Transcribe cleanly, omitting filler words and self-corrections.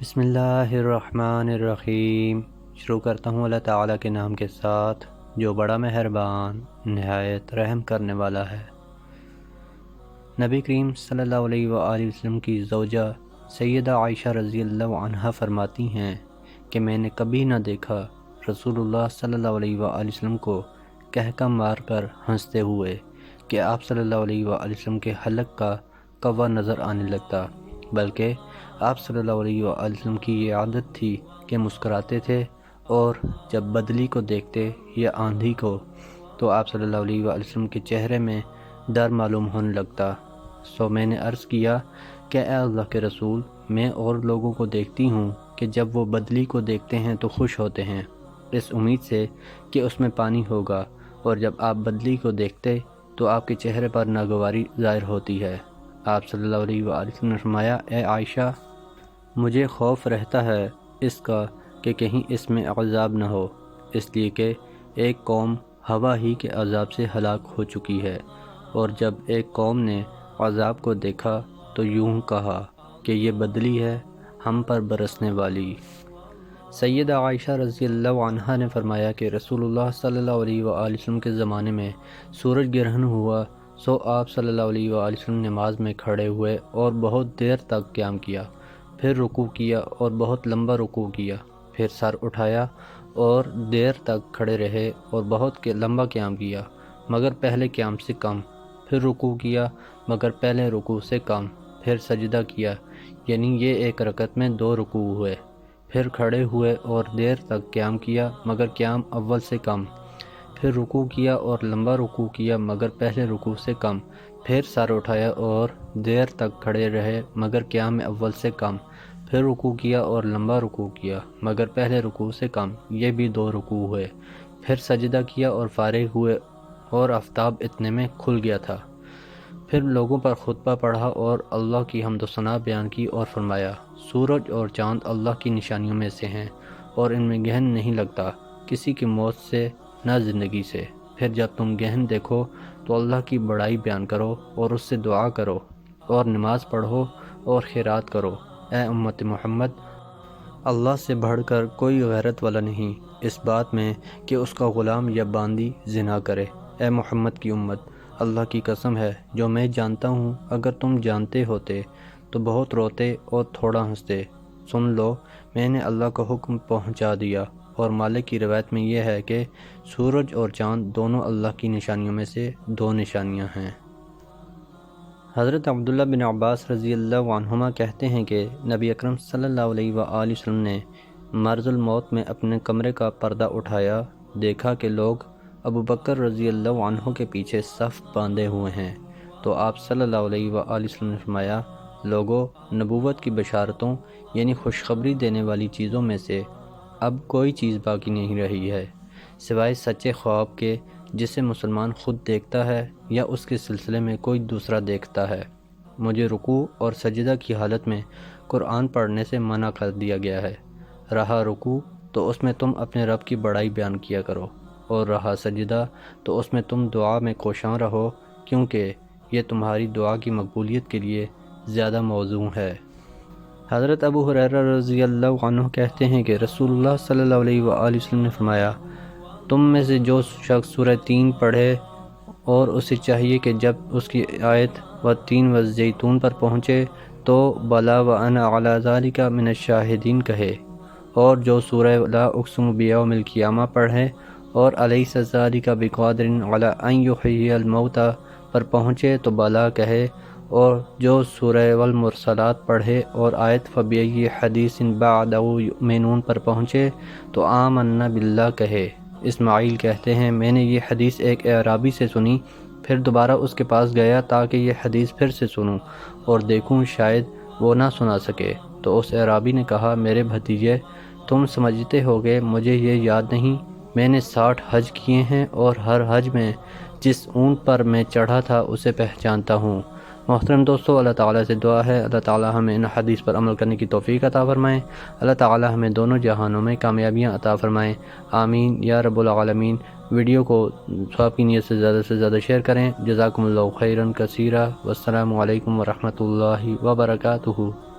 بسم اللہ الرحمن الرحیم۔ شروع کرتا ہوں اللہ تعالیٰ کے نام کے ساتھ جو بڑا مہربان نہایت رحم کرنے والا ہے۔ نبی کریم صلی اللہ علیہ وآلہ وسلم کی زوجہ سیدہ عائشہ رضی اللہ عنہا فرماتی ہیں کہ میں نے کبھی نہ دیکھا رسول اللہ صلی اللہ علیہ وآلہ وسلم کو کہکا مار کر ہنستے ہوئے کہ آپ صلی اللہ علیہ وآلہ وسلم کے حلق کا کوا نظر آنے لگتا، بلکہ آپ صلی اللہ علیہ وآلہ وسلم کی یہ عادت تھی کہ مسکراتے تھے، اور جب بدلی کو دیکھتے یا آندھی کو تو آپ صلی اللہ علیہ وآلہ وسلم کے چہرے میں ڈر معلوم ہونے لگتا۔ سو میں نے عرض کیا کہ اے اللہ کے رسول، میں اور لوگوں کو دیکھتی ہوں کہ جب وہ بدلی کو دیکھتے ہیں تو خوش ہوتے ہیں، اس امید سے کہ اس میں پانی ہوگا، اور جب آپ بدلی کو دیکھتے تو آپ کے چہرے پر ناگواری ظاہر ہوتی ہے۔ آپ صلی اللہ علیہ وآلہ وسلم نے فرمایا، اے عائشہ، مجھے خوف رہتا ہے اس کا کہ کہیں اس میں عذاب نہ ہو، اس لیے کہ ایک قوم ہوا ہی کے عذاب سے ہلاک ہو چکی ہے، اور جب ایک قوم نے عذاب کو دیکھا تو یوں کہا کہ یہ بدلی ہے ہم پر برسنے والی۔ سیدہ عائشہ رضی اللہ عنہا نے فرمایا کہ رسول اللہ صلی اللہ علیہ وآلہ وسلم کے زمانے میں سورج گرہن ہوا، سو آپ صلی اللہ علیہ وآلہ وسلم نماز میں کھڑے ہوئے اور بہت دیر تک قیام کیا، پھر رکوع کیا اور بہت لمبا رکوع کیا، پھر سر اٹھایا اور دیر تک کھڑے رہے اور بہت لمبا قیام کیا مگر پہلے قیام سے کم، پھر رکوع کیا مگر پہلے رکوع سے کم، پھر سجدہ کیا، یعنی یہ ایک رکعت میں 2 رکوع ہوئے، پھر کھڑے ہوئے اور دیر تک قیام کیا مگر قیام اول سے کم، پھر رکوع کیا اور لمبا رکوع کیا مگر پہلے رکوع سے کم، پھر سر اٹھایا اور دیر تک کھڑے رہے مگر قیام اول سے کم، پھر رکوع کیا اور لمبا رکوع کیا مگر پہلے رکوع سے کم، یہ بھی 2 رکوع ہوئے، پھر سجدہ کیا اور فارغ ہوئے اور آفتاب اتنے میں کھل گیا تھا، پھر لوگوں پر خطبہ پڑھا اور اللہ کی حمد و ثنا بیان کی اور فرمایا، سورج اور چاند اللہ کی نشانیوں میں سے ہیں اور ان میں گہن نہیں لگتا کسی کی موت سے نہ زندگی سے، پھر جب تم گہن دیکھو تو اللہ کی بڑائی بیان کرو اور اس سے دعا کرو اور نماز پڑھو اور خیرات کرو۔ اے امت محمد، اللہ سے بڑھ کر کوئی غیرت والا نہیں اس بات میں کہ اس کا غلام یا باندی زنا کرے۔ اے محمد کی امت، اللہ کی قسم ہے جو میں جانتا ہوں اگر تم جانتے ہوتے تو بہت روتے اور تھوڑا ہنستے۔ سن لو، میں نے اللہ کا حکم پہنچا دیا، اور مالک کی روایت میں یہ ہے کہ سورج اور چاند دونوں اللہ کی نشانیوں میں سے 2 نشانیاں ہیں۔ حضرت عبداللہ بن عباس رضی اللہ عنہما کہتے ہیں کہ نبی اکرم صلی اللہ علیہ وآلہ وسلم نے مرض الموت میں اپنے کمرے کا پردہ اٹھایا، دیکھا کہ لوگ ابو بکر رضی اللہ عنہ کے پیچھے صف باندھے ہوئے ہیں، تو آپ صلی اللہ علیہ وآلہ وسلم نے فرمایا، لوگوں، نبوت کی بشارتوں یعنی خوشخبری دینے والی چیزوں میں سے اب کوئی چیز باقی نہیں رہی ہے سوائے سچے خواب کے جسے مسلمان خود دیکھتا ہے یا اس کے سلسلے میں کوئی دوسرا دیکھتا ہے۔ مجھے رکوع اور سجدہ کی حالت میں قرآن پڑھنے سے منع کر دیا گیا ہے، رہا رکوع تو اس میں تم اپنے رب کی بڑائی بیان کیا کرو، اور رہا سجدہ تو اس میں تم دعا میں کوشاں رہو، کیونکہ یہ تمہاری دعا کی مقبولیت کے لیے زیادہ موزوں ہے۔ حضرت ابو ہریرہ رضی اللہ عنہ کہتے ہیں کہ رسول اللہ صلی اللہ علیہ وآلہ وسلم نے فرمایا، تم میں سے جو شخص سورہ 3 پڑھے اور اسے چاہیے کہ جب اس کی آیت والتین والزیتون پر پہنچے تو بلا وانا علی ذالک من الشاہدین کہے، اور جو سورہ لا اقسم بیوم القیامہ پڑھے اور الیس ذالک بقادر علی ان یحیی الموتى پر پہنچے تو بلا کہے، اور جو سورہ والمرسلات پڑھے اور آیت فبأی حدیث بعدہ یؤمنون پر پہنچے تو آمنا باللہ کہے۔ اسماعیل کہتے ہیں، میں نے یہ حدیث ایک اعرابی سے سنی، پھر دوبارہ اس کے پاس گیا تاکہ یہ حدیث پھر سے سنوں اور دیکھوں شاید وہ نہ سنا سکے، تو اس اعرابی نے کہا، میرے بھتیجے، تم سمجھتے ہوگے مجھے یہ یاد نہیں، میں نے 60 حج کیے ہیں اور ہر حج میں جس اونٹ پر میں چڑھا تھا اسے پہچانتا ہوں۔ محترم دوستو، اللہ تعالیٰ سے دعا ہے اللہ تعالیٰ ہمیں ان حدیث پر عمل کرنے کی توفیق عطا فرمائیں، اللہ تعالیٰ ہمیں دونوں جہانوں میں کامیابیاں عطا فرمائیں، آمین یا رب العالمین۔ ویڈیو کو ثواب کی نیت سے زیادہ شیئر کریں۔ جزاکم اللہ خیرا کثیرا، والسلام علیکم ورحمۃ اللہ وبرکاتہ۔